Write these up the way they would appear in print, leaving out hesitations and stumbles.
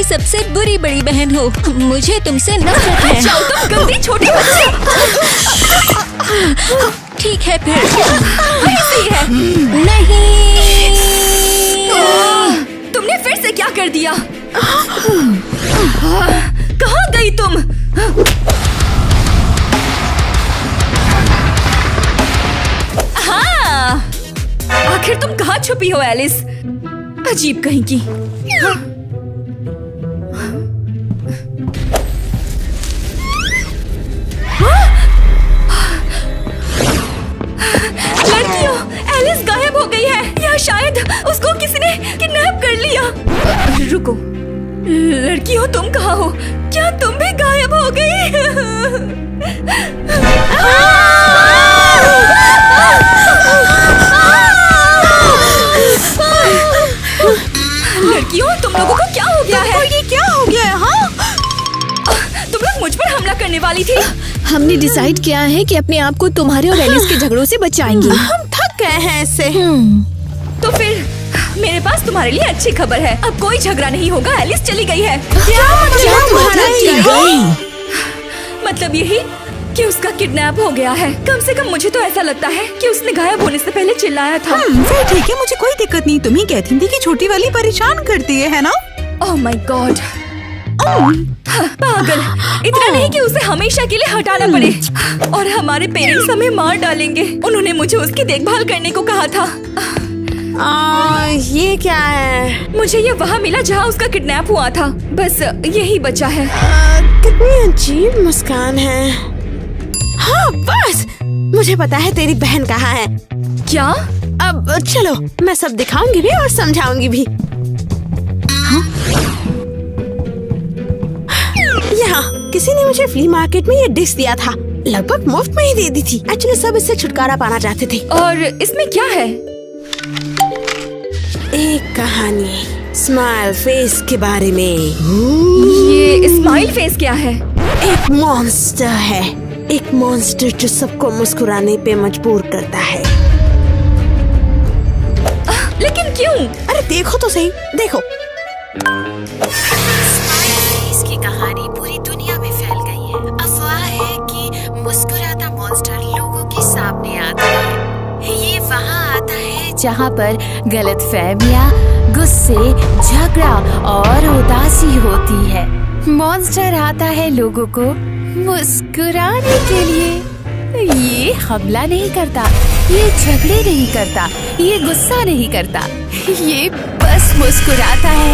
मेरी सबसे बुरी बड़ी बहन हो। मुझे तुमसे नफरत है। जाओ तुम गंदी छोटी बच्ची। ठीक है फिर। ऐसी है। नहीं। तुमने फिर से क्या कर दिया? कहाँ गई तुम? हाँ, आखिर तुम कहाँ छुपी हो एलिस? अजीब कहीं की। लड़कियों, एलिस गायब हो गई है या शायद उसको किसी ने किडनैप कर लिया। रुको, लड़कियों तुम कहाँ हो? क्या तुम भी गायब हो गई? लड़कियों तुम लोगों को क्या हो गया है? ये क्या हो गया है? हाँ, तुम लोग मुझ पर हमला करने वाली थी। हमने डिसाइड किया है कि अपने आप को तुम्हारे और एलिस के झगड़ों से बचाएंगे। हम थक गए हैं इससे। तो फिर मेरे पास तुम्हारे लिए अच्छी खबर है। अब कोई झगड़ा नहीं होगा। एलिस चली गई है। क्या मतलब यही कि उसका किडनैप हो गया है। कम से कम मुझे तो ऐसा लगता है कि उसने गायब होने से पहले चिल्लाया था। फिर ठीक है, मुझे कोई दिक्कत नहीं। तुम ही कहती थी कि छोटी वाली परेशान करती है ना? ओह माय गॉड, पागल। इतना नहीं कि उसे हमेशा के लिए हटाना पड़े और हमारे पेरेंट्स हमें मार डालेंगे। उन्होंने मुझे उसकी देखभाल करने को कहा था। ये क्या है? मुझे ये वहाँ मिला जहाँ उसका किडनैप हुआ था। बस यही बचा है। कितनी अजीब मुस्कान है। हाँ बस, मुझे पता है तेरी बहन कहाँ है। क्या? अब चलो, मैं सब दिखाऊंगी भी और समझाऊंगी भी। यहाँ किसी ने मुझे फ्ली मार्केट में ये डिश दिया था। लगभग मुफ्त में ही दे दी थी। एक्चुअली सब इससे छुटकारा पाना चाहते थे। और इसमें क्या है? एक कहानी स्माइल फेस के बारे में। ये स्माइल फेस क्या है? एक मॉन्स्टर है। एक मॉन्स्टर जो सबको मुस्कुराने पे मजबूर करता है। लेकिन क्यों? अरे देखो तो सही, देखो। इसकी कहानी पूरी दुनिया में फैल गई है। अफवाह है कि मुस्कुराता मॉन्स्टर लोगों के सामने आता है। ये वहाँ आता है जहाँ पर गलतफहमियां, गुस्से, झगड़ा और उदासी होती है। मॉन्स्टर आता है लोगों को मुस्कुराने के लिए। ये हमला नहीं करता, ये झगड़े नहीं करता, ये गुस्सा नहीं करता। ये बस मुस्कुराता है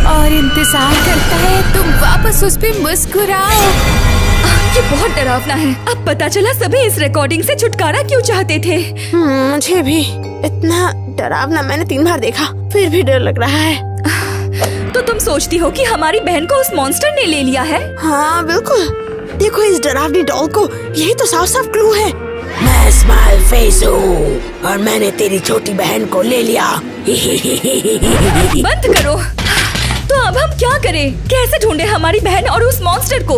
और इंतजार करता है तुम वापस उस पे मुस्कुराओ। ये बहुत डरावना है। अब पता चला सभी इस रिकॉर्डिंग से छुटकारा क्यों चाहते थे। मुझे भी। इतना डरावना मैंने 3 बार देखा, फिर भी डर लग रहा है। तो तुम सोचती हो कि हमारी बहन को उस मॉन्स्टर ने ले लिया है? हाँ बिल्कुल। देखो इस डरावनी डॉल को, यही तो साफ साफ क्लू है। मैं स्माइल फेस हूँ और मैंने तेरी छोटी बहन को ले लिया। बंद करो। तो अब हम क्या करें? कैसे ढूंढे हमारी बहन और उस मॉन्स्टर को?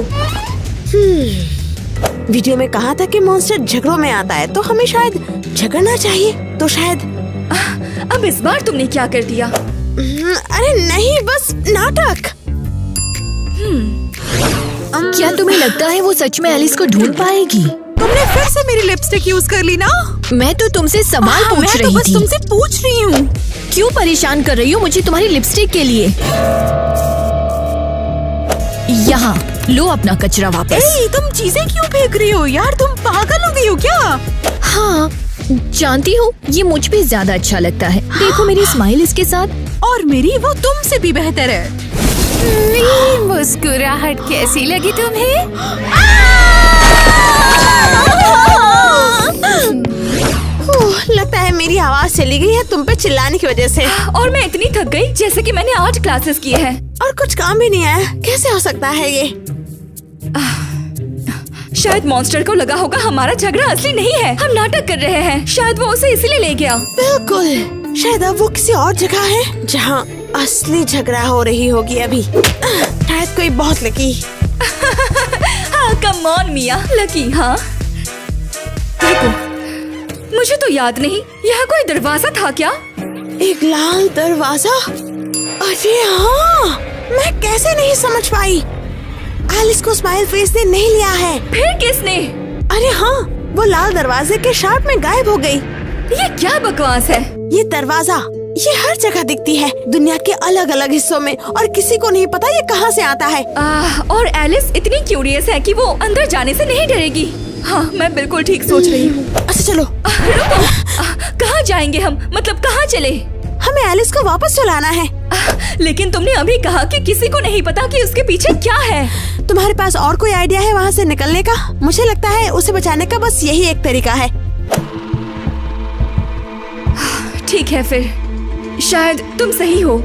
वीडियो में कहा था कि मॉन्स्टर झगड़ों में आता है, तो हमें शायद झगड़ना चाहिए। तो शायद अब इस बार तुमने क्या कर दिया? अरे नहीं, बस नाटक। क्या तुम्हें लगता है वो सच में एलिस को ढूंढ पाएगी? तुमने फिर से मेरी लिपस्टिक यूज कर ली ना? मैं तो तुमसे सवाल पूछ मैं रही तो बस थी। तुमसे पूछ रही हूँ। क्यों परेशान कर रही हो मुझे तुम्हारी लिपस्टिक के लिए? यहाँ लो अपना कचरा वापस। तुम चीजें क्यों फेंक रही हो यार? तुम पागल हो गई हो क्या? हाँ जानती हूँ, ये मुझ पे ज्यादा अच्छा लगता है। देखो मेरी स्माइल इसके साथ, और मेरी वो तुमसे भी बेहतर है। मेरी मुस्कुराहट कैसी लगी तुम्हें? लगता है मेरी आवाज चली गई है तुम पे चिल्लाने की वजह से। और मैं इतनी थक गई जैसे कि मैंने 8 क्लासेस किए हैं और कुछ काम भी नहीं आया। कैसे हो सकता है ये? शायद मॉन्स्टर को लगा होगा हमारा झगड़ा असली नहीं है, हम नाटक कर रहे हैं। शायद वो उसे इसीलिए ले गया। बिल्कुल, शायद अब वो किसी और जगह है जहाँ असली झगड़ा हो रही होगी अभी। शायद कोई बहुत लकी। हाँ कम ऑन मिया, लकी। हाँ रुको, मुझे तो याद नहीं, यहाँ कोई दरवाजा था क्या? एक लाल दरवाजा। अरे हाँ, मैं कैसे नहीं समझ पाई? एलिस को स्माइल फेस ने नहीं लिया है। फिर किसने? अरे हाँ, वो लाल दरवाजे के शार्प में गायब हो गई। ये क्या बकवास है? ये दरवाजा ये हर जगह दिखती है, दुनिया के अलग अलग हिस्सों में, और किसी को नहीं पता ये कहाँ से आता है। और एलिस इतनी क्यूरियस है कि वो अंदर जाने से नहीं डरेगी। हाँ, मैं बिल्कुल ठीक सोच रही हूँ। अच्छा चलो। रुको, कहाँ जाएंगे हम? मतलब कहाँ चले? हमें एलिस को वापस सुलाना है। लेकिन तुमने अभी कहा कि किसी को नहीं पता कि उसके पीछे क्या है। तुम्हारे पास और कोई आइडिया है वहाँ से निकलने का? मुझे लगता है उसे बचाने का बस यही एक तरीका है। ठीक है फिर, शायद तुम सही हो।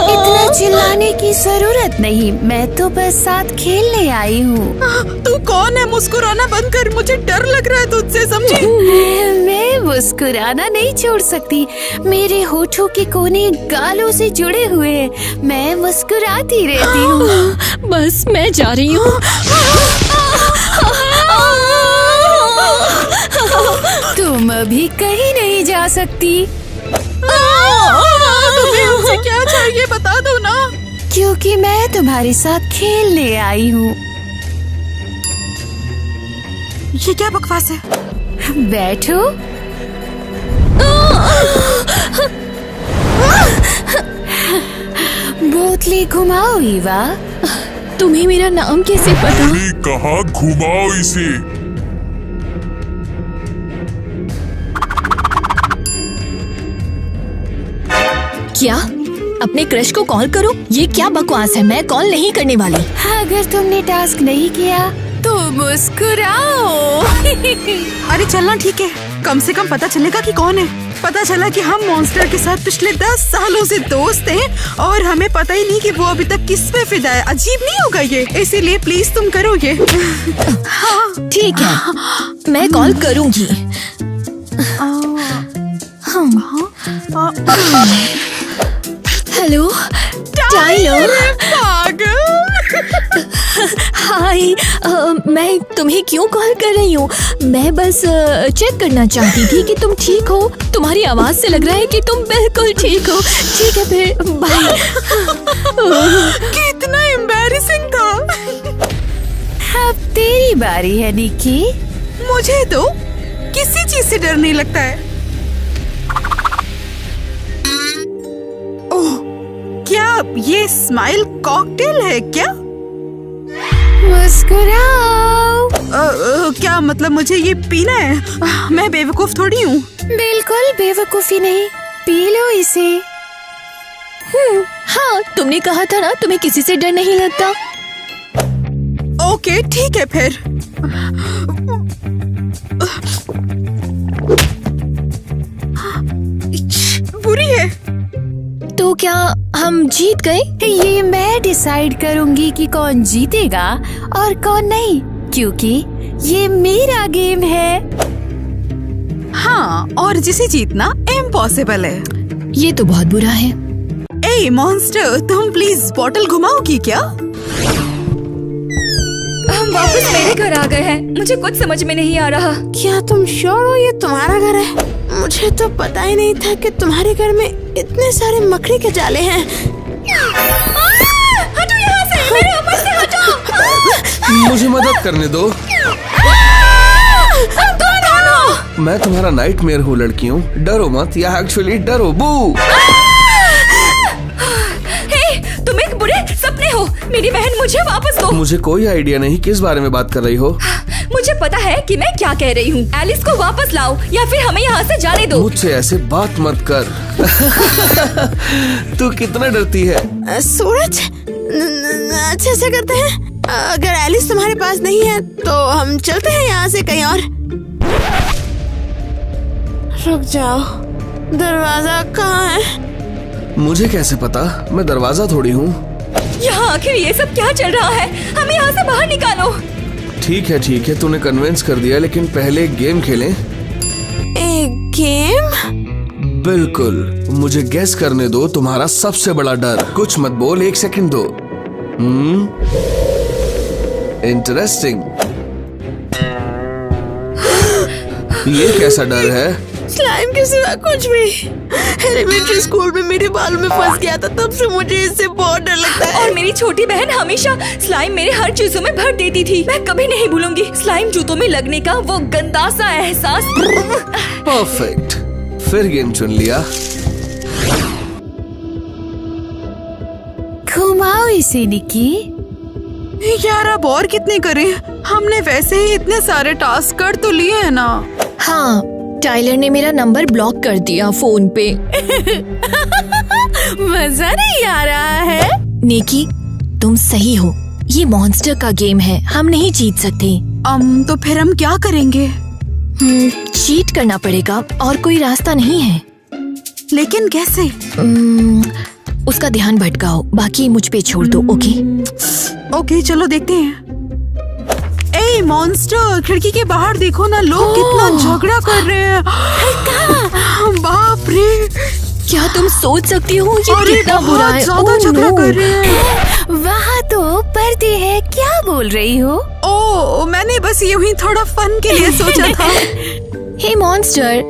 इतना चिल्लाने की जरूरत नहीं, मैं तो बस साथ खेलने आई हूँ। तू कौन है? मुस्कुराना बंद कर, मुझे डर लग रहा है तुझसे, समझी? मैं मुस्कुराना नहीं छोड़ सकती, मेरे होठों के कोने गालों से जुड़े हुए हैं, मैं मुस्कुराती रहती हूँ। बस मैं जा रही हूँ। तुम अभी कहीं नहीं जा सकती। तुम्हें हमसे क्या चाहिए बता दो ना। क्योंकि मैं तुम्हारे साथ खेलने आई हूँ। ये क्या बकवास है? बैठो। बोतलें घुमाओ ईवा। तुम्हें मेरा नाम कैसे पता? कहाँ घुमाओ इसे? क्या? अपने क्रश को कॉल करो? ये क्या बकवास है? मैं कॉल नहीं करने वाली। अगर तुमने टास्क नहीं किया तो मुस्कुराओ। अरे चलना ठीक है, कम से कम पता चलेगा कि कौन है। पता चला कि हम मॉन्स्टर के साथ पिछले 10 सालों से दोस्त हैं और हमें पता ही नहीं कि वो अभी तक किस पे फिदा है। अजीब नहीं होगा ये? इसीलिए प्लीज तुम करो ये। हाँ ठीक है, मैं कॉल करूँगी। Hello Tyler. हाय, मैं तुम्हें क्यों कॉल कर रही हूँ? मैं बस चेक करना चाहती थी कि तुम ठीक हो। तुम्हारी आवाज से लग रहा है कि तुम बिल्कुल ठीक हो। ठीक है फिर, बाय। कितना एम्बैरेसिंग था। अब तेरी बारी है निक्की। मुझे तो किसी चीज से डर नहीं लगता है। ओह, क्या ये स्माइल कॉकटेल है क्या? मुस्कुराओ। क्या मतलब मुझे ये पीना है? मैं बेवकूफ थोड़ी हूँ। बिल्कुल बेवकूफी नहीं, पी लो इसे। हाँ, तुमने कहा था ना तुम्हें किसी से डर नहीं लगता। ओके ठीक है फिर। बुरी है। तो क्या हम जीत गए? ये मैं डिसाइड करूंगी कि कौन जीतेगा और कौन नहीं, क्योंकि ये मेरा गेम है। हाँ, और जिसे जीतना इम्पॉसिबल है। ये तो बहुत बुरा है। ए मॉन्स्टर, तुम प्लीज बॉटल घुमाओगी क्या? हम वापस मेरे घर आ गए हैं। मुझे कुछ समझ में नहीं आ रहा। क्या तुम श्योर हो ये तुम्हारा घर है? मुझे तो पता ही नहीं था कि तुम्हारे घर में इतने सारे मकड़ी के जाले हैं। हटो यहाँ से, मेरे ऊपर से हटो। मुझे मदद करने दो। तुम कौन हो? मैं तुम्हारा नाइटमेयर हूँ लड़कियों, डरो मत, या एक्चुअली डरो। बू। तुम एक बुरे सपने हो। मेरी बहन मुझे वापस दो। मुझे कोई आइडिया नहीं किस बारे में बात कर रही हो। मुझे पता है कि मैं क्या कह रही हूँ। एलिस को वापस लाओ या फिर हमें यहाँ से जाने दो। मुझसे ऐसे बात मत कर। तू कितना डरती है। सूरज, अच्छे से करते हैं। अगर एलिस तुम्हारे पास नहीं है तो हम चलते हैं यहाँ से कहीं और। रुक जाओ, दरवाजा कहाँ है? मुझे कैसे पता? मैं दरवाजा थोड़ी हूँ। यहाँ आखिर ये सब क्या चल रहा है? हमें यहाँ से बाहर निकालो। ठीक है, तूने कन्विंस कर दिया, लेकिन पहले एक गेम खेलें। एक गेम? बिल्कुल। मुझे गेस करने दो तुम्हारा सबसे बड़ा डर। कुछ मत बोल, 1 सेकंड दो। इंटरेस्टिंग। ये कैसा डर है? स्लाइम के सिवा कुछ भी। एलिमेंट्री स्कूल में मेरे बाल में फंस गया था, तब से मुझे इससे बहुत डर लगता है। और मेरी छोटी बहन हमेशा स्लाइम मेरे हर चीजों में भर देती थी। मैं कभी नहीं भूलूंगी स्लाइम जूतों में लगने का वो गंदा सा एहसास। परफेक्ट, फिर गेम चुन लिया। घुमाओ इसे निकी। यार अब और कितने करें? हमने वैसे ही इतने सारे टास्क कर तो लिए हैं ना। हाँ, टाइलर ने मेरा नंबर ब्लॉक कर दिया फोन पे। मजा नहीं आ रहा है। निकी, तुम सही हो, ये मॉन्स्टर का गेम है, हम नहीं जीत सकते। तो फिर हम क्या करेंगे? चीट करना पड़ेगा और कोई रास्ता नहीं है। लेकिन कैसे? उसका ध्यान भटकाओ, बाकी मुझ पे छोड़ दो। ओके चलो देखते हैं। ए मॉन्स्टर, खिड़की के बाहर देखो ना, लोग कितना झगड़ा कर रहे हैं। बाप रे, क्या तुम सोच सकती हो ये कितना बुरा है? ज्यादा झगड़ा कर रहे हैं। वहाँ तो पर्दे है, क्या बोल रही हो? ओ, मैंने बस यूं ही थोड़ा फन के लिए सोचा था। हे मॉन्स्टर,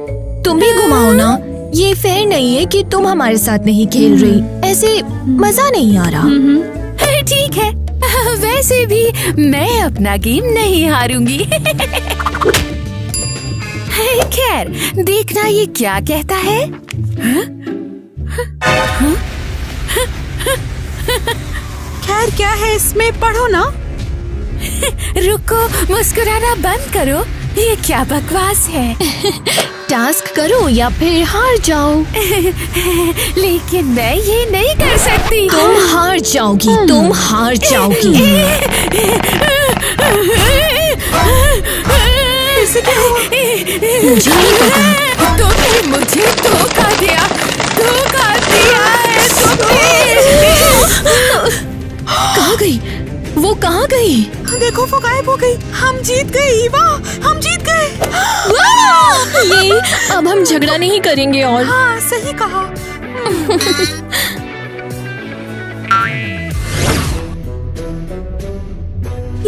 तुम भी घुमाओ ना। ये फेयर नहीं है कि तुम हमारे साथ नहीं खेल रही, ऐसे मजा नहीं आ रहा। ठीक है, वैसे भी मैं अपना गेम नहीं हारूंगी। खैर, देखना ये क्या कहता है। खैर क्या है इसमें, पढ़ो ना। रुको, मुस्कुराना बंद करो, ये क्या बकवास है। टास्क करो या फिर हार जाओ। लेकिन मैं ये नहीं कर सकती। तुम हार जाओगी, तुम हार जाओगी। मुझे नहीं पता। तुमने मुझे धोखा दिया है तुमने। कहाँ गई वो, कहाँ गई? देखो वो गायब हो गई। हम जीत गए ईवा, हम जीत गए। ये अब हम झगड़ा नहीं करेंगे और हाँ सही कहा।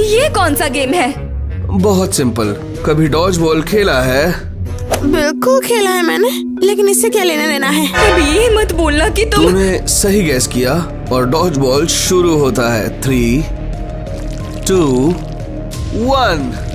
ये कौन सा गेम है? बहुत सिंपल, कभी डॉज बॉल खेला है? बिल्कुल खेला है मैंने, लेकिन इससे क्या लेना देना है? अब ये मत बोलना कि तूने सही गैस किया और डॉज बॉल शुरू होता है। 3, 2, 1।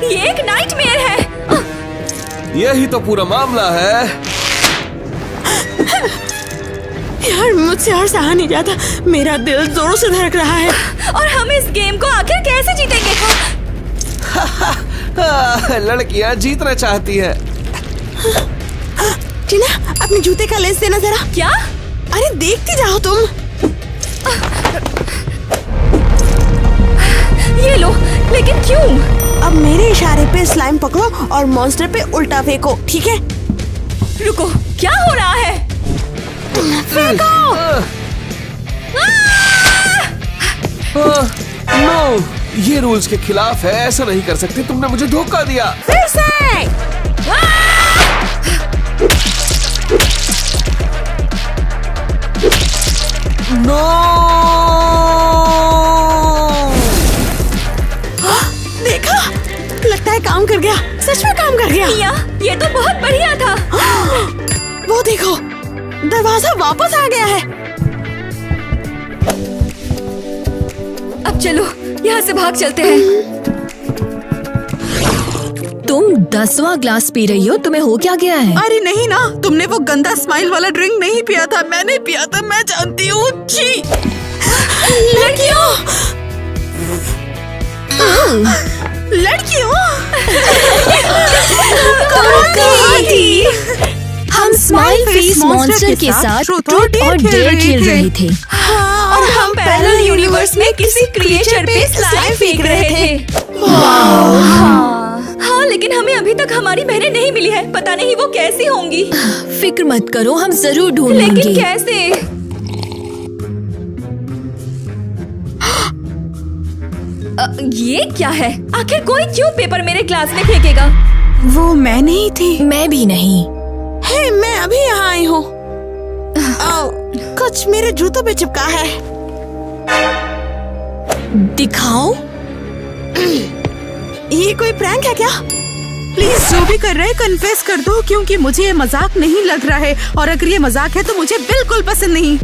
ये एक नाइटमेयर है। यही तो पूरा मामला है। यार मुझसे और सहा नहीं जाता, मेरा दिल जोरों से धड़क रहा है। और हम इस गेम को आखिर कैसे जीतेंगे? लड़कियां जीतना चाहती है। टीना, अपने जूते का लेस देना जरा। क्या? अरे देखती जाओ तुम। ये लो, लेकिन क्यों? अब मेरे इशारे पे स्लाइम पकड़ो और मॉन्स्टर पे उल्टा फेंको, ठीक है? रुको, क्या हो रहा है? नो, ये रूल्स के खिलाफ है, ऐसा नहीं कर सकते। तुमने मुझे धोखा दिया। फिर से। नो, देखा, लगता है काम कर गया, सच में काम कर गया। मिया, ये तो बहुत बढ़िया था। वो देखो, दरवाजा वापस आ गया है। अब चलो यहाँ से भाग चलते हैं। तुम 10वां ग्लास पी रही हो, तुम्हें हो क्या गया है? अरे नहीं ना, तुमने वो गंदा स्माइल वाला ड्रिंक नहीं पिया था, मैंने पिया था, मैं जानती हूँ। छी। लड़कियों, कहाँ थी? हम स्माइल फेस मॉन्स्टर के साथ ट्रूथ और डेयर खेल रहे थे। और हम पैरेलल यूनिवर्स में किसी क्रिएचर पे स्लाइम फेंक रहे थे। हाँ, लेकिन हमें अभी तक हमारी बहनें नहीं मिली है। पता नहीं वो कैसी होंगी। फिक्र मत करो, हम जरूर ढूंढेंगे। लेकिन कैसे? ये क्या है? आखिर कोई क्यों पेपर मेरे क्लास में फेंकेगा? वो मैं नहीं थी। मैं भी नहीं। हे, मैं अभी यहाँ आई हूँ। कुछ मेरे जूतों पे चिपका है। दिखाओ। ये कोई प्रैंक है क्या? प्लीज जो भी कर रहे हैं कन्फेस कर दो, क्योंकि मुझे ये मजाक नहीं लग रहा है, और अगर ये मजाक है तो मुझे बिल्कुल पसंद नहीं।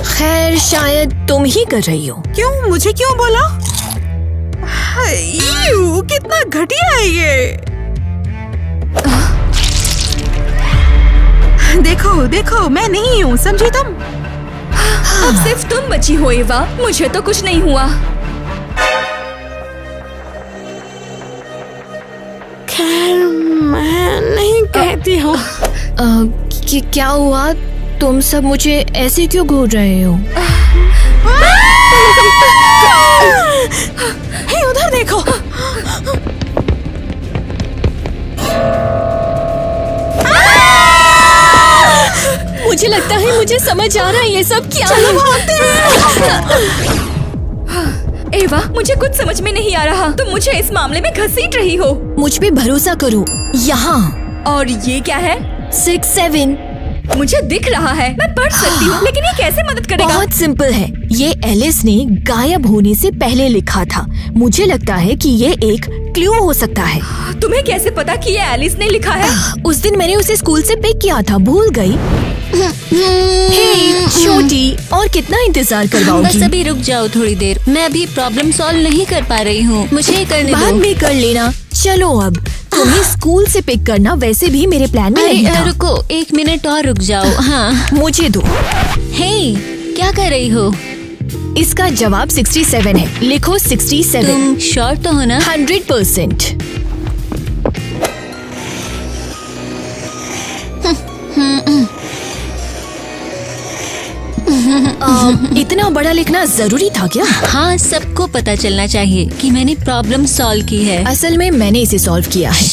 खैर शायद तुम ही कर रही हो। क्यों? मुझे क्यों बोला? यू, कितना घटिया है ये। देखो देखो, मैं नहीं हूँ, समझी तुम? अब सिर्फ तुम बची हो एवा, मुझे तो कुछ नहीं हुआ। खैर मैं नहीं कहती हूँ। क्या हुआ? तुम सब मुझे ऐसे क्यों घूर रहे हो? हे, उधर देखो। मुझे लगता है मुझे समझ आ रहा है ये सब क्या है। एवा, मुझे कुछ समझ में नहीं आ रहा। तुम मुझे इस मामले में घसीट रही हो। मुझ पे भरोसा करो। यहाँ। और ये क्या है? 6-7। मुझे दिख रहा है, मैं पढ़ सकती हूँ, लेकिन ये कैसे मदद करेगा? बहुत सिंपल है। ये एलिस ने गायब होने से पहले लिखा था। मुझे लगता है कि ये एक क्लू हो सकता है। तुम्हें कैसे पता कि ये एलिस ने लिखा है? उस दिन मैंने उसे स्कूल से पिक किया था, भूल गई। हे छोटी, और कितना इंतजार करवाओगी? बस अभी रुक जाओ थोड़ी देर। मैं अभी प्रॉब्लम सॉल्व नहीं कर पा रही हूँ, मुझे ये करने बाद दो। में कर लेना। चलो अब तुम्हें स्कूल से पिक करना वैसे भी मेरे प्लान में नहीं था। रुको 1 मिनट और रुक जाओ। हाँ मुझे दो। हे, क्या कर रही हो? इसका जवाब 67 है। लिखो 67। तुम श्योर तो हो ना? 100%। इतना बड़ा लिखना जरूरी था क्या? हाँ, सबको पता चलना चाहिए कि मैंने प्रॉब्लम सॉल्व की है। असल में मैंने इसे सॉल्व किया है।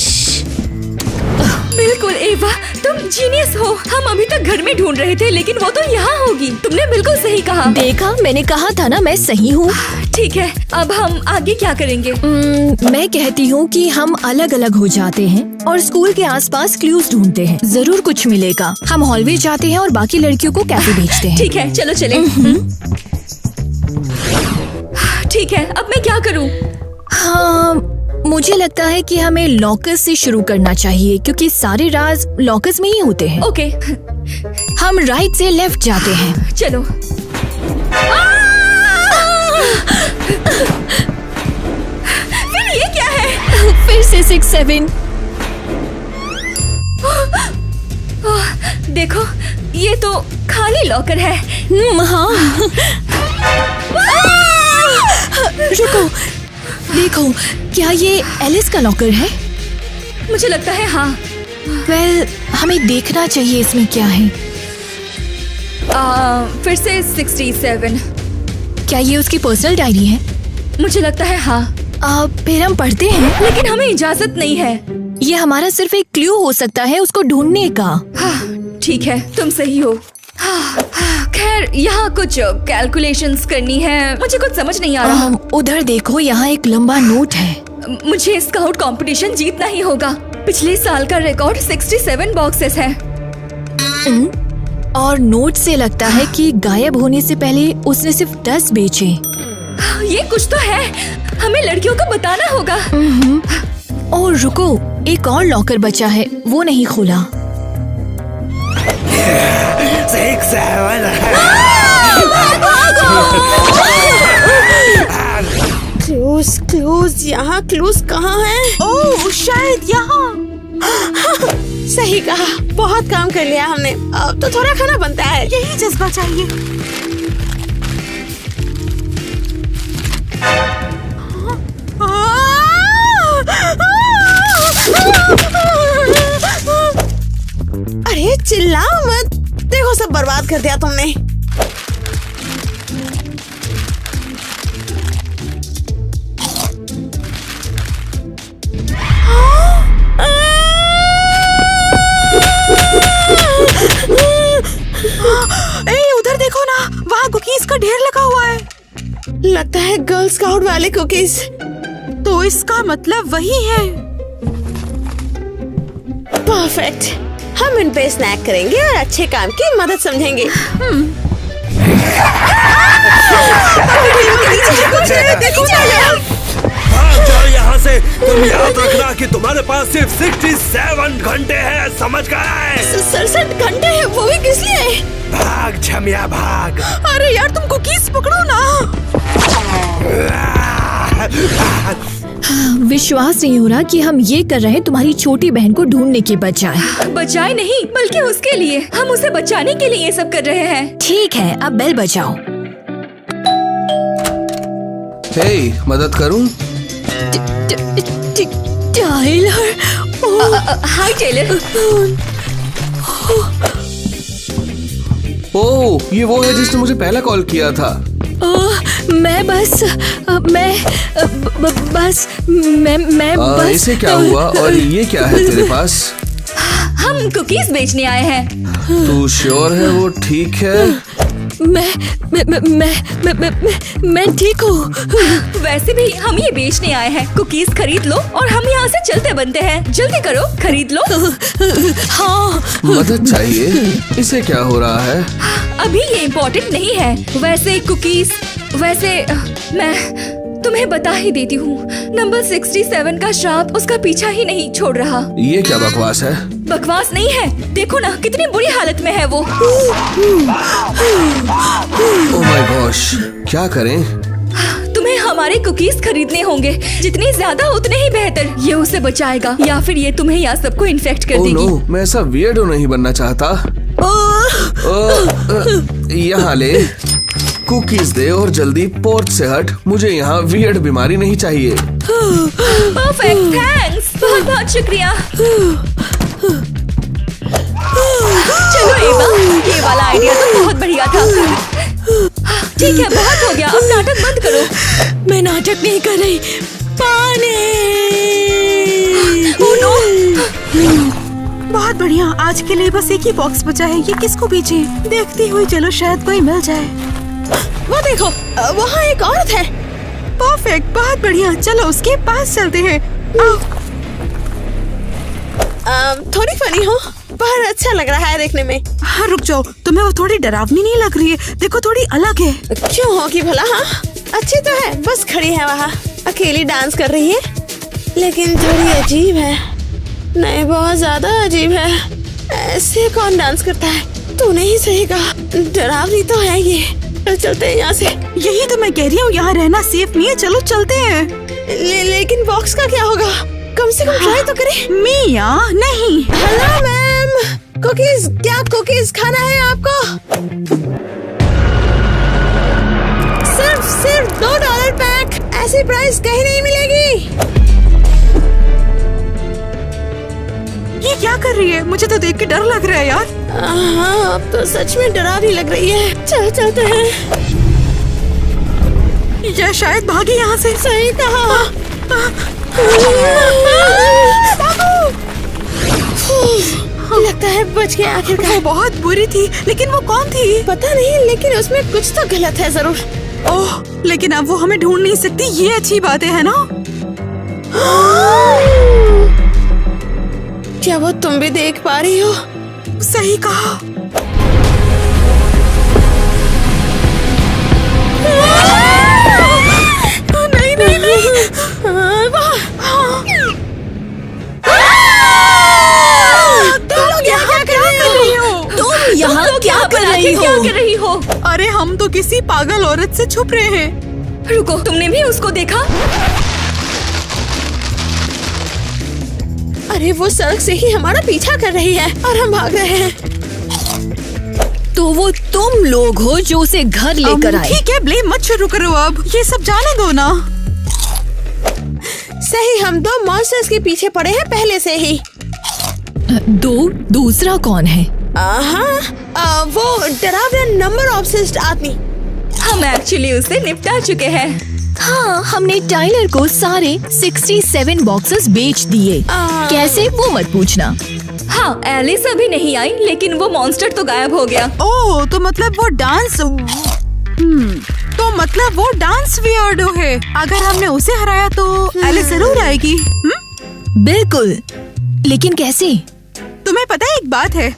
बिल्कुल एवा, तुम जीनियस हो। हम अभी तक घर में ढूंढ रहे थे, लेकिन वो तो यहाँ होगी। तुमने बिल्कुल सही कहा। देखा, मैंने कहा था ना मैं सही हूँ। ठीक है, अब हम आगे क्या करेंगे? मैं कहती हूँ कि हम अलग अलग हो जाते हैं और स्कूल के आसपास क्लूज ढूंढते हैं। जरूर कुछ मिलेगा। हम हॉलवे जाते हैं और बाकी लड़कियों को कैफे भेजते हैं। ठीक है, चलो चले। ठीक है, अब मैं क्या करूँ? हाँ, मुझे लगता है कि हमें लॉकर्स से शुरू करना चाहिए, क्योंकि सारे राज लॉकर्स में ही होते हैं। ओके, हम राइट से लेफ्ट जाते हैं। चलो। फिर ये क्या है? फिर से 6-7। देखो, ये तो खाली लॉकर है। हाँ। रुको, देखो, क्या ये एलिस का लॉकर है? मुझे लगता है हाँ। वेल, हमें देखना चाहिए इसमें क्या है। फिर से 67। क्या ये उसकी पर्सनल डायरी है? मुझे लगता है हाँ। फिर हम पढ़ते हैं। लेकिन हमें इजाजत नहीं है। ये हमारा सिर्फ एक क्लू हो सकता है उसको ढूंढने का। हाँ, ठीक है, तुम सही हो। खैर, यहाँ कुछ कैलकुलेशंस करनी है। मुझे कुछ समझ नहीं आ रहा। उधर देखो, यहाँ एक लंबा नोट है। मुझे स्काउट कंपटीशन जीतना ही होगा। पिछले साल का रिकॉर्ड 67 बॉक्सेस है। और नोट से लगता है कि गायब होने से पहले उसने सिर्फ 10 बेचे। ये कुछ तो है, हमें लड़कियों को बताना होगा। और रुको, एक और लॉकर बचा है, वो नहीं खोला। 6-7। क्लूज क्लूज, यहाँ क्लूज कहाँ है? ओह, शायद यहाँ। सही कहा, बहुत काम कर लिया हमने। अब तो थोड़ा खाना बनता है। यही जज्बा चाहिए। अरे चिल्लाओ मत, देखो सब बर्बाद कर दिया तुमने। उधर देखो ना, वहाँ कुकीज का ढेर लगा हुआ है। लगता है गर्ल स्काउट वाले कुकीज। तो तो इसका मतलब वही है। परफेक्ट। हम इन पे स्नैक करेंगे और अच्छे काम की मदद समझेंगे। देखो ना यार। भाग जाओ यहाँ से। तुम याद रखना कि तुम्हारे पास सिर्फ 67 घंटे हैं, समझ गए? 67 घंटे हैं, वो भी किस लिए? भाग छमिया भाग। अरे यार तुम कुकीज पकड़ो ना। विश्वास नहीं हो रहा कि हम ये कर रहे हैं तुम्हारी छोटी बहन को ढूंढने के बजाय। बचाए नहीं बल्कि उसके लिए, हम उसे बचाने के लिए ये सब कर रहे हैं। ठीक है, अब बेल बजाओ। हे, मदद करूं? टाइलर। हाय टेलर। ओह, ये वो है जिसने मुझे पहला कॉल किया था। मैं बस इसे क्या हुआ और ये क्या है तेरे पास? हम कुकीज बेचने आए हैं। तू श्योर है वो ठीक है? मैं ठीक हूँ। वैसे भी हम ये बेचने आए हैं। कुकीज खरीद लो और हम यहाँ से चलते बनते हैं। जल्दी करो, खरीद लो। हाँ। मदद चाहिए? इसे क्या हो रहा है? अभी ये इम्पोर्टेंट नहीं है। वैसे कुकीज, मैं तुम्हें बता ही देती हूँ, नंबर 67 का श्राप उसका पीछा ही नहीं छोड़ रहा। ये क्या बकवास है? बकवास नहीं है, देखो ना कितनी बुरी हालत में है वो। ओह माय गॉश, क्या करें? तुम्हें हमारे कुकीज खरीदने होंगे, जितने ज्यादा उतने ही बेहतर। ये उसे बचाएगा या फिर ये तुम्हें या सबको इन्फेक्ट कर देगी। नो, मैं ऐसा वियर्डो नहीं बनना चाहता। यहाँ ले, कुकीज दे और जल्दी पोर्च से हट। मुझे यहाँ वियर्ड बीमारी नहीं चाहिए। परफेक्ट, थैंक्स, बहुत बहुत शुक्रिया। चलो एवा, ये वाला आइडिया तो बहुत बढ़िया था। ठीक है, बहुत हो गया, अब नाटक बंद करो। मैं नाटक नहीं कर रही। पानी। Oh no. बहुत बढ़िया, आज के लिए बस एक ही बॉक्स बचा है। ये किसको बेचे? देखती हुई चलो, शायद कोई मिल जाए। वो देखो, वहाँ एक औरत है। परफेक्ट, बहुत बढ़िया, चलो उसके पास चलते हैं। थोड़ी फनी हो पर अच्छा लग रहा है देखने में। हाँ रुक जाओ, तुम्हें वो थोड़ी डरावनी नहीं लग रही है? देखो थोड़ी अलग है। क्यों होगी भला? हाँ अच्छी तो है, बस खड़ी है वहाँ, अकेली डांस कर रही है, लेकिन थोड़ी अजीब है। नहीं, बहुत ज्यादा अजीब है। ऐसे कौन डांस करता है? तूने ही सही कहा, डरावनी तो है ये। चलते हैं यहाँ से। यही तो मैं कह रही हूँ, यहाँ रहना सेफ नहीं है। चलो चलते हैं। लेकिन बॉक्स का क्या होगा? कम से कम ट्राई तो करें। मिया, नहीं। हेलो मैम, कुकीज, क्या कुकीज खाना है आपको? सिर्फ $2 पैक। ऐसी प्राइस कहीं नहीं मिलेगी। ये क्या कर रही है? मुझे तो देख के डर लग रहा है यार। हाँ, अब तो सच में डरावनी लग रही है। चलते हैं। या शायद भागे यहाँ से। सही कहा। लगता है बच गया आखिरकार। वो बहुत बुरी थी, लेकिन वो कौन थी? पता नहीं, लेकिन उसमें कुछ तो गलत है जरूर। ओह, लेकिन अब वो हमें ढूंढ नहीं सकती, ये अच्छी बात है ना? क्या वो तुम भी देख पा रही हो? सही कहा। नहीं। तुम यहाँ क्या कर रही हो? तुम यहाँ क्या कर रही हो? अरे हम तो किसी पागल औरत से छुप रहे हैं। रुको, तुमने भी उसको देखा? अरे वो सड़क से ही हमारा पीछा कर रही है और हम भाग रहे हैं। तो वो तुम लोग हो जो उसे घर लेकर आए। ठीक है, ब्लेम मत शुरू करो, अब ये सब जाने दो ना। सही, हम 2 मॉन्स्टर्स के पीछे पड़े हैं पहले से ही। दूसरा कौन है? हाँ, वो डरावना नंबर ऑब्सेस्ड आदमी। हम एक्चुअली उसे निपटा चुके हैं। हाँ, हमने टाइलर को सारे 67 बॉक्सेस बेच दिए। कैसे, वो मत पूछना। हाँ, एलिस अभी नहीं आई, लेकिन वो मॉन्स्टर तो गायब हो गया। ओह, तो मतलब वो डांस तो मतलब वो डांस वियर्डो है। अगर हमने उसे हराया तो एलिस जरूर आएगी। बिल्कुल, लेकिन कैसे? तुम्हें पता है एक बात है,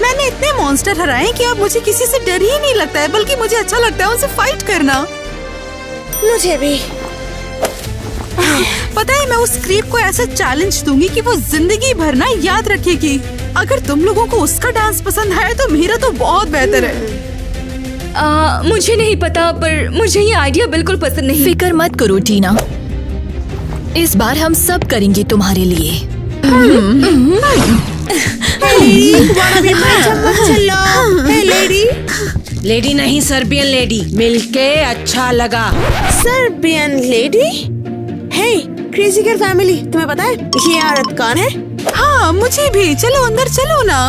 मैंने इतने मॉन्स्टर हराए कि अब मुझे किसी से डर ही नहीं लगता है, बल्कि मुझे अच्छा लगता है उनसे फाइट करना। मुझे भी। पता है, मैं उस क्रीप को ऐसा चैलेंज दूंगी कि वो जिंदगी भर ना याद रखेगी। अगर तुम लोगों को उसका डांस पसंद आया तो मेरा तो बहुत बेहतर है। मुझे नहीं पता, पर मुझे ये आइडिया बिल्कुल पसंद नहीं। फिक्र मत करो टीना, इस बार हम सब करेंगे तुम्हारे लिए। लेडी नहीं, सर्बियन लेडी। मिलके अच्छा लगा। Serbian lady? Hey crazy girl family, तुम्हें पता है ये औरत कौन है? हाँ मुझे भी। चलो अंदर चलो ना।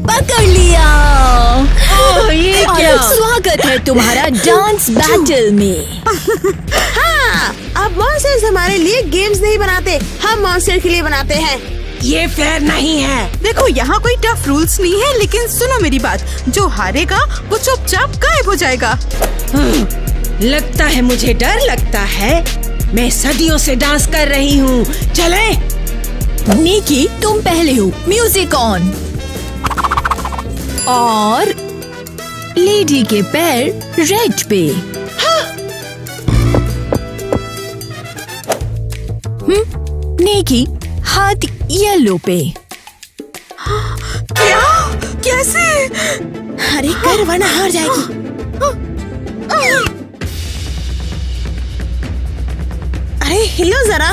पकड़ लिया। ये और क्या? स्वागत है तुम्हारा डांस बैटल में। हाँ, अब मॉन्स्टर्स हमारे लिए गेम्स नहीं बनाते, हम मॉन्स्टर के लिए बनाते हैं। ये फेयर नहीं है। देखो यहाँ कोई टफ रूल्स नहीं है, लेकिन सुनो मेरी बात, जो हारेगा वो चुपचाप गायब हो जाएगा। लगता है मुझे डर लगता है। मैं सदियों से डांस कर रही हूँ। चले। निकी तुम पहले हो। Music on. और लेडी के पैर रेड पे। निकी हाथ येलो पे। क्या? कैसे? हरी कर वरना हार जाएगी। अरे हिलो जरा।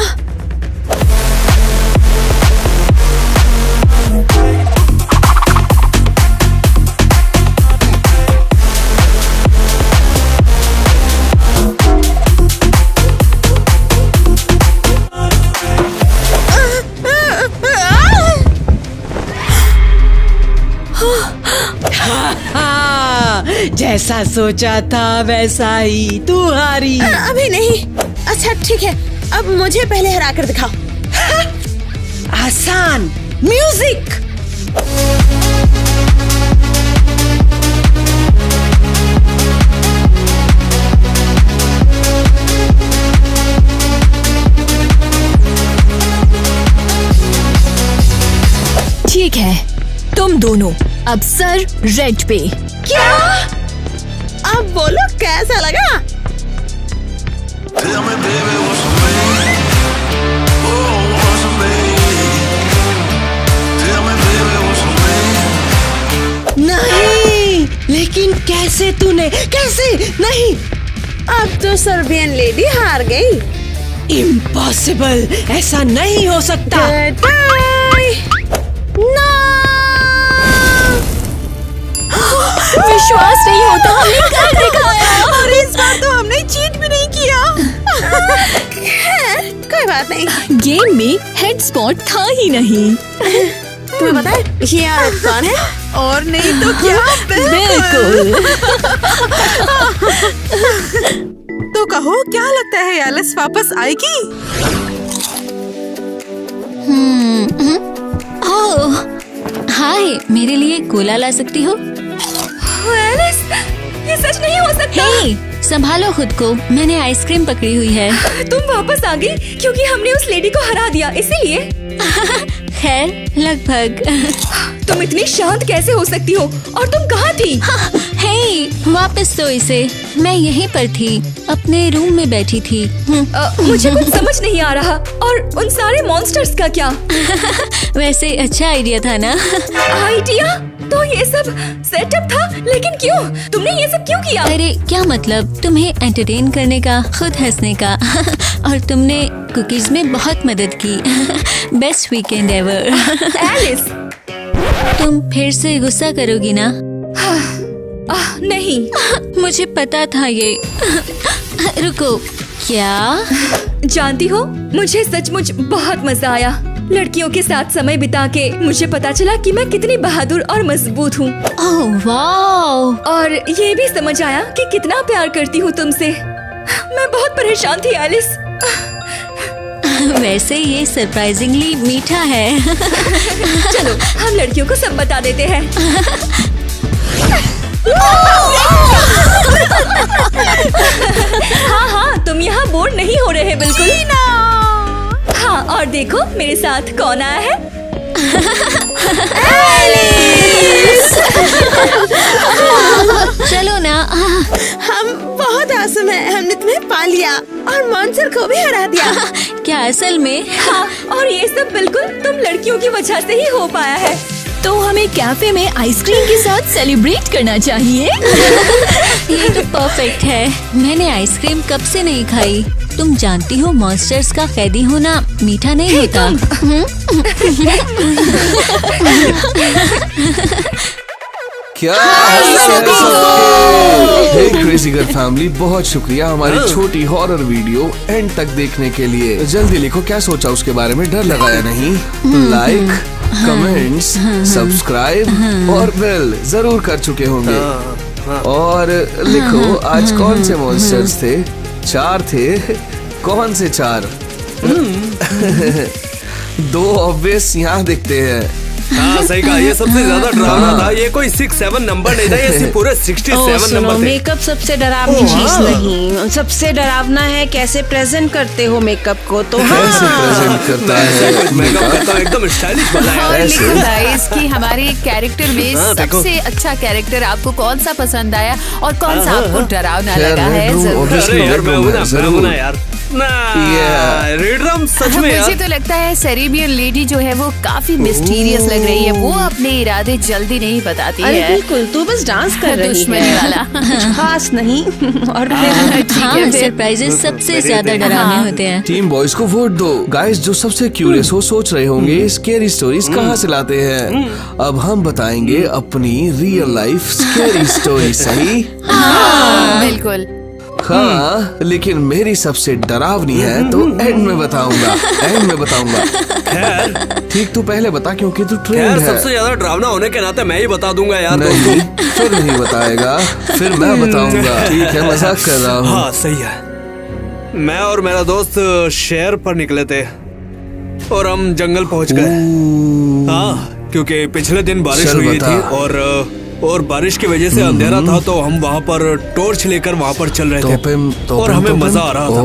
जैसा सोचा था वैसा ही, तू हारी। अभी नहीं। अच्छा ठीक है, अब मुझे पहले हरा कर दिखाओ। आसान। म्यूजिक। ठीक है, तुम दोनों अब सर रेड पे। क्या? अब बोलो कैसा लगा? नहीं, लेकिन कैसे तूने? कैसे? नहीं। अब तो सर्बियन लेडी हार गई। इम्पॉसिबल, ऐसा नहीं हो सकता। विश्वास नहीं होता, हमने कर दिखाया। और इस बार तो हमने चीट भी नहीं किया। कोई बात नहीं। गेम में हेड स्पॉट था ही नहीं। तुम्हें पता है ये औरत कौन है? और नहीं तो क्या? बिल्कुल। तो कहो क्या लगता है एलिस वापस आएगी? ओह, हाय, मेरे लिए कोला ला सकती हो? एलिस, ये सच नहीं हो सकता। हे, संभालो खुद को, मैंने आइसक्रीम पकड़ी हुई है। तुम वापस आ गई क्योंकि हमने उस लेडी को हरा दिया, इसीलिए। खैर, लगभग। तुम इतनी शांत कैसे हो सकती हो? और तुम कहाँ थी? हे, वापस तो इसे। मैं यहीं पर थी, अपने रूम में बैठी थी। मुझे कुछ समझ नहीं आ रहा। और उन सारे मॉन्स्टर्स का क्या? वैसे अच्छा आइडिया था ना? आइडिया? तो ये सब सेटअप था, लेकिन क्यों? तुमने ये सब क्यों किया? अरे क्या मतलब, तुम्हें एंटरटेन करने का, खुद हंसने का। और तुमने कुकीज में बहुत मदद की। Best weekend ever. एलिस, तुम फिर से गुस्सा करोगी ना? नहीं। मुझे पता था ये। रुको, क्या? जानती हो, मुझे सचमुच बहुत मजा आया। लड़कियों के साथ समय बिता के मुझे पता चला कि मैं कितनी बहादुर और मजबूत हूँ। Oh wow! और ये भी समझ आया कि कितना प्यार करती हूँ तुमसे। मैं बहुत परेशान थी एलिस। वैसे ये सरप्राइजिंगली मीठा है। चलो हम लड़कियों को सब बता देते हैं। हाँ हाँ, तुम यहाँ बोर नहीं हो रहे बिल्कुल। हाँ, और देखो मेरे साथ कौन आया है। चलो ना। हम बहुत आसम है, हमने तुम्हें पा लिया और मॉन्स्टर को भी हरा दिया। क्या असल में? हाँ, और ये सब बिल्कुल तुम लड़कियों की वजह से ही हो पाया है। तो हमें कैफे में आइसक्रीम के साथ सेलिब्रेट करना चाहिए। ये तो परफेक्ट है। मैंने आइसक्रीम कब से नहीं खाई। तुम जानती हो मॉन्स्टर्स का कैदी होना मीठा नहीं होता। क्या हे क्रेजी गर्ल फैमिली, बहुत शुक्रिया हमारी छोटी हॉरर वीडियो एंड तक देखने के लिए। जल्दी लिखो क्या सोचा उसके बारे में, डर लगाया नहीं? लाइक, कमेंट्स, सब्सक्राइब और बेल जरूर कर चुके होंगे। और लिखो आज कौन से मॉन्स्टर्स थे? 4 थे। कौन से 4? 2 ऑब्वियस यहाँ दिखते हैं। हाँ सही कहा, ये सबसे ज्यादा डरावना था। ये कोई 6-7 नंबर नहीं था, ये पूरे 67 नंबर थे। मेकअप सबसे डरावनी चीज नहीं, सबसे डरावना है कैसे प्रेजेंट करते हो मेकअप को। तो कैसे प्रेजेंट करता है मेकअप करता हूँ, एकदम स्टाइलिश बनाया और है। लिखो गाइस कि हमारे कैरेक्टर में हाँ, देखो। सबसे अच्छा कैरेक्टर आपको कौन सा पसंद आया और कौन सा आपको डरावना खैर, लगा है। Red Room जरूर। obviously अरे यार, Red मैं Room हूँ है, ना, जरूर। यार रेड रम सच में मुझे यार। तो लगता है सेरेबियन लेडी जो है वो काफी मिस्टीरियस लग रही है। वो अपने इरादे जल्दी नहीं बताती अरे है। बिल्कुल, तू बस डांस कर रही दुश्मनी है वाला। कुछ खास नहीं। और हाँ, सरप्राइजेस सबसे ज्यादा डरावने होते हैं। टीम बॉयज को वोट दो। गाइस जो सबसे क्यूरियस हो सोच रहे होंगे स्केरी स्टोरीज कहाँ से लाते हैं। अब हम बताएंगे अपनी रियल लाइफ स्केरी स्टोरी। सही? बिल्कुल। हाँ, लेकिन मेरी सबसे डरावनी है तो एंड में बताऊंगा। खैर ठीक, तू पहले बता क्योंकि तू खैर ट्रेंड है। सबसे ज्यादा डरावना होने के नाते मैं ही बता दूंगा यार। नहीं, फिर नहीं बताएगा, फिर मैं बताऊंगा। ठीक है, मजाक कर रहा हूँ। हाँ सही है। मैं और मेरा दोस्त शहर पर निकले थे और हम जंगल पहुंच गए। हाँ, क्योंकि पिछले दिन बारिश चल हुई बता। थी और बारिश की वजह से अंधेरा था, तो हम वहाँ पर टॉर्च लेकर वहाँ पर चल रहे थे और हमें मजा आ रहा था।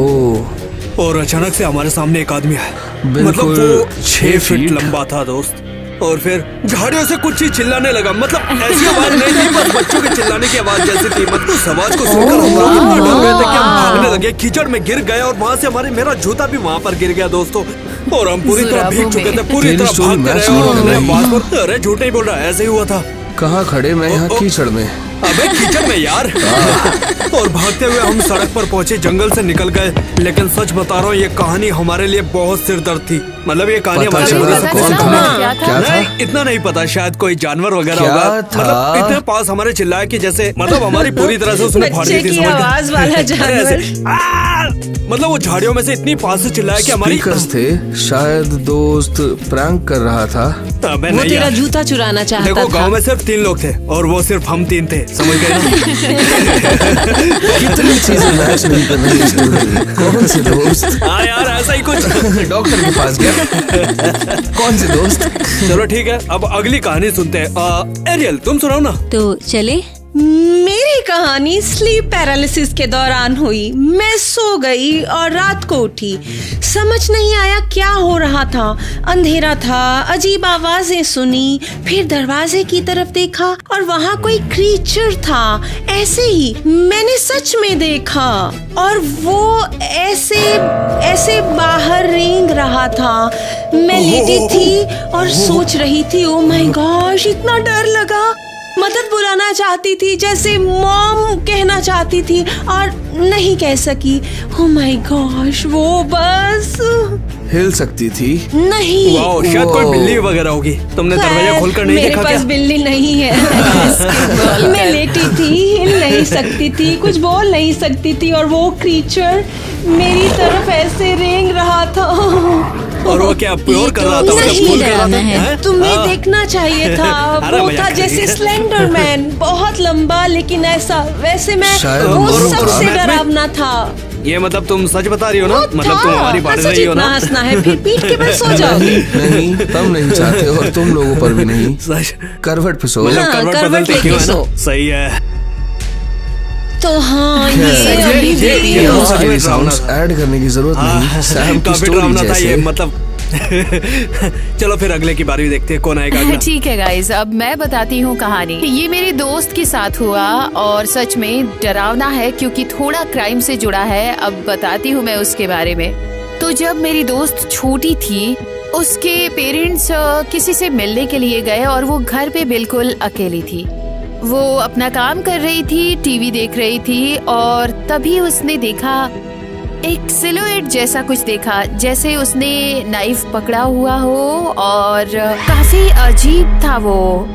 और अचानक से हमारे सामने एक आदमी आया। मतलब वो 6 फीट लंबा था दोस्त। और फिर झाड़ियों से कुछ ही चिल्लाने लगा। मतलब ऐसी आवाज नहीं थी, बस बच्चों के चिल्लाने की आवाज जैसी थी। मतलब उस आवाज को सुनकर हम लोग इतना डर गए थे कि हम भागने लगे, कीचड़ में गिर गए और वहाँ से मेरा जूता भी वहाँ पर गिर गया दोस्तों। और हम पूरी तरह भीग चुके थे, पूरी तरह भागते रहे और हमने बात पर, अरे झूठ नहीं बोल रहा, ऐसे ही हुआ था। कहाँ खड़े? मैं यहाँ कीचड़ में। अबे कीचड़ में यार। और भागते हुए हम सड़क पर पहुंचे, जंगल से निकल गए। लेकिन सच बता रहा हूँ, ये कहानी हमारे लिए बहुत सिरदर्द थी। मतलब ये कहानी पता हमारे चला लिए कौन था? क्या था? नहीं, इतना नहीं पता, शायद कोई जानवर वगैरह क्या होगा। था? मतलब इतने पास हमारे चिल्लाया कि जैसे मतलब हमारी पूरी तरह से उसने फाड़ दी बच्चे थी। की आवाज वाला जानवर। मतलब वो झाड़ियों में से इतनी पास से चिल्लाया कि हमारी स्पीकर्स थे। शायद दोस्त प्रैंक कर रहा था। अबे वो नहीं तेरा यार। जूता चुराना चाहता देखो था। गांव में सिर्फ 3 लोग थे और वो सिर्फ हम 3 थे, समझ गए ना? कितनी चीजें मैच नहीं कर रही स्टोरी। कौन से दोस्त? हाँ यार, ऐसा ही कुछ। डॉक्टर के पास गया। कौन से दोस्त? चलो ठीक है, अब अगली कहानी सुनते हैं। एरियल तुम सुनाओ ना। तो चले। मेरी कहानी स्लीप पैरालिसिस के दौरान हुई। मैं सो गई और रात को उठी। समझ नहीं आया क्या हो रहा था। अंधेरा था, अजीब आवाजें सुनी, फिर दरवाजे की तरफ देखा और वहाँ कोई क्रीचर था। ऐसे ही मैंने सच में देखा और वो ऐसे बाहर रेंग रहा था। मैं लेटी थी और सोच रही थी, ओ माय गॉश, इतना डर लगा। मदद बुलाना चाहती थी, जैसे मॉम कहना चाहती थी और नहीं कह सकी। ओह माय गॉश, वो बस हिल सकती थी। नहीं। वाओ, शायद कोई बिल्ली वगैरह होगी। तुमने दरवाजा खोलकर नहीं देखा क्या? मेरे पास बिल्ली नहीं है। मैं लेटी थी, हिल नहीं सकती थी, कुछ बोल नहीं सकती थी और वो क्रीचर मेरी तरफ ऐसे रेंग रहा था। और वो क्या प्योर कर रहा था? नहीं फूल कर रहा था? है। तुम्हें देखना चाहिए था। अरे वो मजाक था कर जैसे रही है। स्लेंडरमैन, बहुत लंबा लेकिन ऐसा। वैसे मैं शायद वो वो सबसे मैं- डरावना था। ये मतलब तुम सच बता रही हो ना? मतलब तुम हमारी बात बस रही हो ना? हंसना है फिर पीट के बस सो जाओगे। नहीं, हम नहीं चाहते और तुम लोगों पर भी नहीं। सच करवट पे सो। मतलब हाँ, करवट करवट बदलते लेके क्यों है ना? सो। सही है। तो हाँ खैर, ये अभी ये भी तो बहुत सच में सारे साउंड्स ऐड करने की जरूरत नहीं। सैम की काफी स्टोरी ड्रामना था ये, जैसे। मतलब चलो फिर अगले की बारी देखते हैं कौन आएगा अगला। ठीक है गाइस, अब मैं बताती हूँ कहानी। ये मेरे दोस्त के साथ हुआ और सच में डरावना है क्योंकि थोड़ा क्राइम से जुड़ा है। अब बताती हूँ मैं उसके बारे में। तो जब मेरी दोस्त छोटी थी, उसके पेरेंट्स किसी से मिलने के लिए गए और वो घर पे बिल्कुल अकेली थी। वो अपना काम कर रही थी, टीवी देख रही थी और तभी उसने देखा एक सिलुएट जैसा कुछ देखा, जैसे उसने नाइफ पकड़ा हुआ हो और काफी अजीब था वो।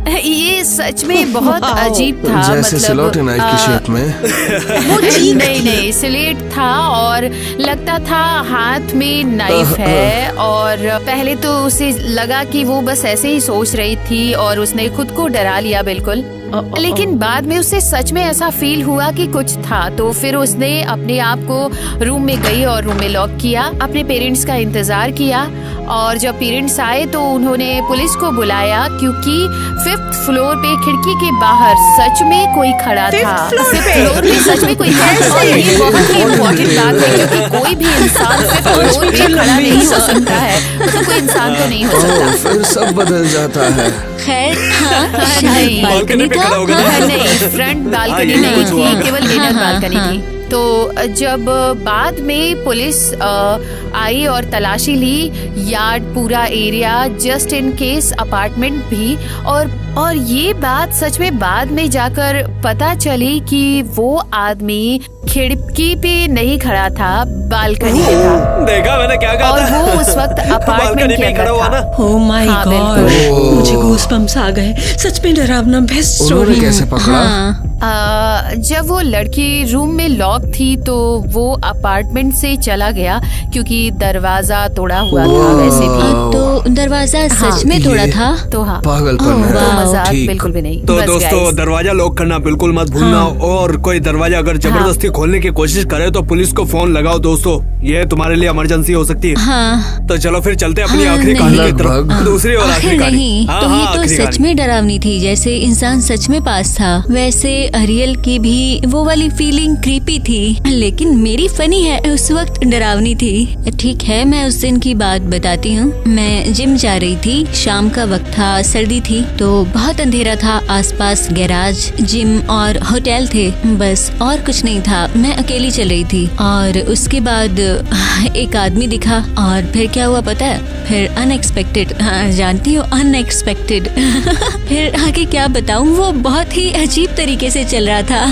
ये सच में बहुत अजीब था। जैसे सिलौट नाइफ की शेप में। वो नहीं सिलेट था और लगता था हाथ में नाइफ है। और पहले तो उसे लगा कि वो बस ऐसे ही सोच रही थी और उसने खुद को डरा लिया बिल्कुल। लेकिन बाद में उसे सच में ऐसा फील हुआ कि कुछ था। तो फिर उसने अपने आप को रूम में गई और रूम में लॉक किया, अपने पेरेंट्स का इंतजार किया। और जब पेरेंट्स आए तो उन्होंने पुलिस को बुलाया क्योंकि 5th फ्लोर पे खिड़की के बाहर सच में कोई खड़ा था। 5th फ्लोर पे सच में कोई खड़ा था। और ये बहुत ही इम्पोर्टेंट बात है क्योंकि कोई भी इंसान 5th फ्लोर पे खड़ा नहीं हो सकता है। मतलब कोई इंसान तो नहीं हो सकता। फिर सब बदल जाता है। खैर नहीं, बालकनी था। नहीं, फ्रंट बालकनी नहीं थी, केवल डिनर बालकनी थी। तो जब बाद में पुलिस आई और तलाशी ली, यार्ड पूरा area, just in case apartment भी। और ये बात सच में बाद में जाकर पता चली कि वो आदमी खिड़की पे नहीं खड़ा था, बालकनी पे था। देखा मैंने क्या कहा और था? वो उस वक्त अपार्टमेंट के अंदर था। ओह माय हाँ, गॉड, बिल्कुल। मुझे गूज़बम्प्स आ गए। सच में डरावना बेस्ट उन्होंने स्टोरी। कैसे पकड़ा? जब वो लड़की रूम में लॉक थी तो वो अपार्टमेंट से चला गया क्योंकि दरवाजा तोड़ा हुआ था वैसे भी। तो दरवाजा सच में तोड़ा था। तो हाँ, पागलपन है। तो मजाक ठीक। बिल्कुल भी नहीं। तो बस दोस्तों guys। दरवाजा लॉक करना बिल्कुल मत भूलना। और कोई दरवाजा अगर जबरदस्ती खोलने की कोशिश करे तो पुलिस को फोन लगाओ दोस्तों, ये तुम्हारे लिए इमरजेंसी हो सकती है। हाँ। तो चलो फिर चलते हैं अपनी हाँ, आखिरी नहीं। कहानी की तरफ। लगभग। दूसरी और आखिरी कहानी। नहीं, हाँ, तो हाँ, ये तो आखिरी सच कहानी। में डरावनी थी, जैसे इंसान सच में पास था वैसे अरियल की भी वो वाली फीलिंग क्रीपी थी। लेकिन मेरी फनी है उस वक्त डरावनी थी। ठीक है, मैं उस दिन की बात बताती हूँ। मैं जिम जा रही थी, शाम का वक्त था, सर्दी थी, तो बहुत अंधेरा था। आसपास गैराज, जिम और होटल थे, बस और कुछ नहीं था। मैं अकेली चल रही थी और उसके बाद एक आदमी दिखा। और फिर क्या हुआ पता है? फिर अनएक्सपेक्टेड, जानती हो अनएक्सपेक्टेड। फिर आगे क्या बताऊं, वो बहुत ही अजीब तरीके से चल रहा था।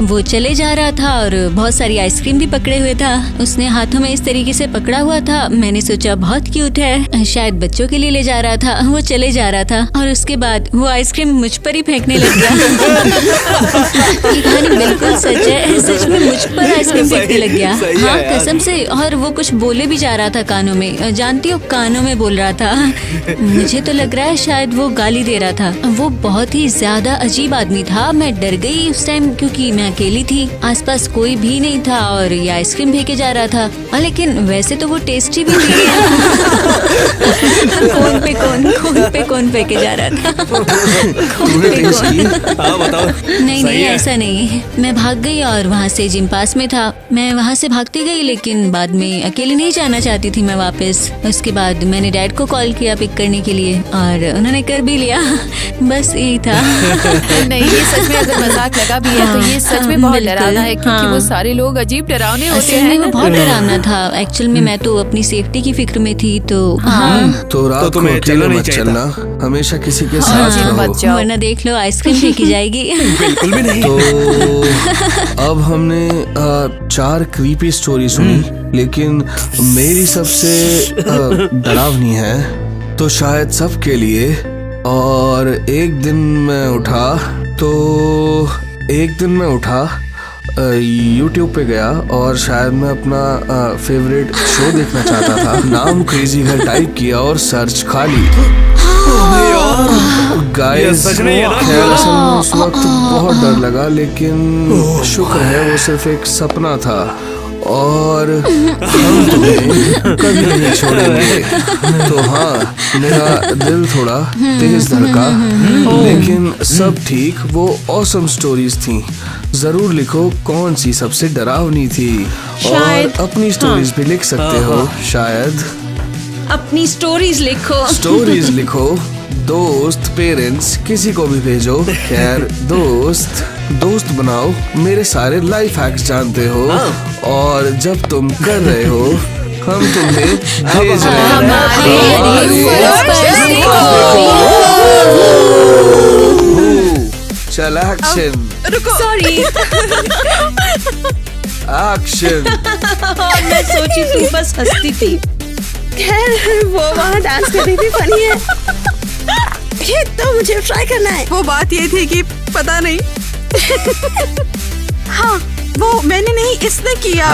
वो चले जा रहा था और बहुत सारी आइसक्रीम भी पकड़े हुए था। उसने हाथों में इस तरीके से पकड़ा हुआ था, मैंने सोचा बहुत क्यूट है, शायद बच्चों के लिए ले जा रहा था। वो चले जा रहा था और उसके बाद वो आइसक्रीम मुझ पर ही फेंकने लग गया। ये कहानी बिल्कुल सच है, सच में मुझ पर आइसक्रीम फेंकने लग गया। हाँ कसम से। और वो कुछ बोले भी जा रहा था कानों में, जानती हो कानों में बोल रहा था। मुझे तो लग रहा है शायद वो गाली दे रहा था। वो बहुत ही ज्यादा अजीब आदमी था। मैं डर गई उस टाइम क्योंकि मैं अकेली थी, आसपास कोई भी नहीं था और ये आइसक्रीम फेंके जा रहा था। लेकिन वैसे तो वो टेस्टी भी थी। कौन पे कौन फेंके जा रहा था? कौन पे कौन? हाँ बताओ। नहीं ऐसा नहीं। मैं भाग गई और वहाँ से जिम पास में था। मैं वहाँ से भागती गई, लेकिन बाद में अकेली नहीं जाना चाहती थी मैं वापस। उसके बाद मैंने डैड को कॉल किया पिक करने के लिए और उन्होंने कर भी लिया। बस यही था। नहीं, ये सच में अगर मजाक लगा भी है तो ये सच में बहुत डरावना है क्योंकि वो सारे लोग अजीब डरावने होते असल में हैं। वो बहुत डरावना था। एक्चुअल में मैं तो अपनी सेफ्टी की फिक्र में थी। तो तो रात को तुम्हें अकेले चलना नहीं मत चाहिए चलना, हमेशा किसी के साथ रहो। मत जाओ। वरना देख लो आइसक्रीम फेंकी जाएगी। बिल्कुल भी नहीं। तो अब हमने 4 क्रीपी स्टोरी सुनी, लेकिन मेरी सबसे डरावनी है तो शायद सबके लिए। और एक दिन मैं उठा YouTube पे गया और शायद मैं अपना फेवरेट शो देखना चाहता था। नाम क्रेजी घर टाइप किया और सर्च खाली। गाइस सच नहीं है ना? खैर असल में उस वक्त बहुत डर लगा, लेकिन शुक्र है वो सिर्फ एक सपना था और हम तुम्हें कभी नहीं छोड़ेंगे। तो हाँ, मेरा दिल थोड़ा तेज धड़का, लेकिन सब ठीक। वो ऑसम स्टोरीज थी। जरूर लिखो कौन सी सबसे डरावनी थी, और अपनी स्टोरीज भी लिख सकते हो। शायद अपनी स्टोरीज लिखो। स्टोरीज लिखो, दोस्त, पेरेंट्स, किसी को भी भेजो। खैर, दोस्त बनाओ। मेरे सारे लाइफ हैक्स जानते हो, और जब तुम कर रहे हो हम तुम्हें भेज रहे हैं। चल एक्शन। सॉरी। एक्शन। मैं सोची तू बस हंसती थी। खैर, वो वहाँ डांस कर रही थी, फनी है। ये तो मुझे ट्राई करना है। वो बात ये थी कि पता नहीं। हाँ, वो मैंने नहीं, इसने किया।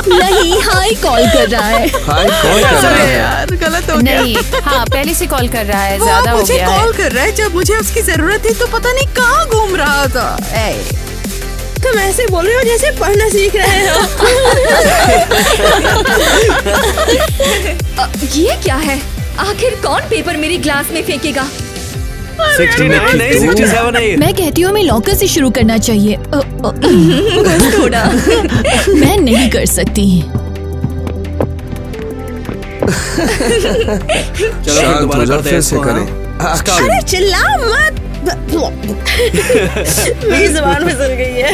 नहीं, हाई कॉल कर रहा है। हाई कॉल कर रहा है यार, गलत हो गया। नहीं, हाँ पहले से कॉल कर रहा है, वो ज्यादा हो मुझे गया है। कॉल कर रहा है जब मुझे उसकी जरूरत थी, तो पता नहीं कहाँ घूम रहा था। तुम ऐसे बोल रहे हो जैसे पढ़ना सीख रहे हो। ये क्या है? आखिर कौन पेपर मेरी क्लास में फेंकेगा? 69 नहीं 67 है ये। मैं कहती हूँ हमें लॉकर से शुरू करना चाहिए। थोड़ा। मैं नहीं कर सकती। शांत हो जा, फिर से करें। अरे चिल्ला मत। मेरी जुबान फिसल गई है।